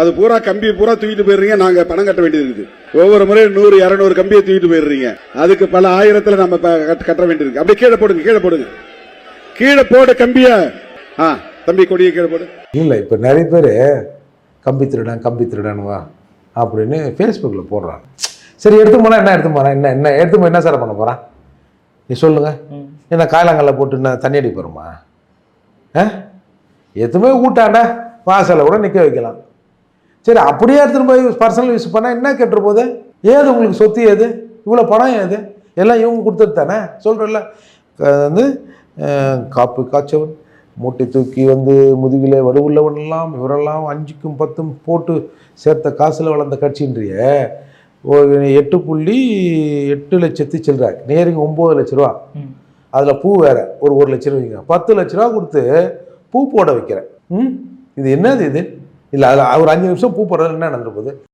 அது பூரா கம்பி பூரா தூக்கிட்டு போயிடுறீங்க. நாங்க பணம் கட்ட வேண்டியது இருக்குது. ஒவ்வொரு முறையும் 100, 200 கம்பியை தூக்கிட்டு போயிடுறீங்க. அதுக்கு பல ஆயிரத்துல நம்ம கட்ட வேண்டியிருக்கு. அப்படியே கீழே போடுங்க, கீழே போடுங்க, கீழே போடு கம்பிய. தம்பி கொடியை கீழே போடு. இல்ல இப்ப நிறைய பேரு கம்பி திருடானுவா அப்படின்னு ஃபேஸ்புக்கில் போடுறாங்க. சரி எடுத்து போனால் என்ன எடுத்து போகிறேன், என்ன எடுத்து போய் என்ன சார் பண்ண போகிறான் நீ சொல்லுங்க. என்ன காயலாங்கல்ல போட்டு என்ன தண்ணி அடி போகிறோமா? எதுவுமே ஊட்டாண்ட வாசலில் கூட நிற்க வைக்கலாம். சரி அப்படியே எடுத்துகிட்டு போய் பர்சனல் யூஸ் பண்ணால் என்ன கெட்டுற போது? ஏது உங்களுக்கு சொத்து ஏது? இவ்வளோ பணம் ஏது? எல்லாம் இவங்க கொடுத்தது தானே. சொல்கிறல்ல வந்து காப்பு காய்ச்சவன் மூட்டை தூக்கி வந்து முதுகிலே வலுவுள்ளவனெல்லாம் இவரெல்லாம் 5க்கும் 10ம் போட்டு சேர்த்த காசில் வளர்ந்த கட்சின்றிய 8.8 லட்சத்து சில்லறாங்க. நேருங்க 9 லட்ச ரூபா. அதில் பூ வேற ஒரு 1 லட்ச ரூபா வைங்க. 10 லட்ச ரூபா கொடுத்து பூ போட வைக்கிறேன். இது என்னது இது? இல்லை அதில் ஒரு 5 நிமிஷம் பூ போடுறது என்ன நடந்துற போகுது?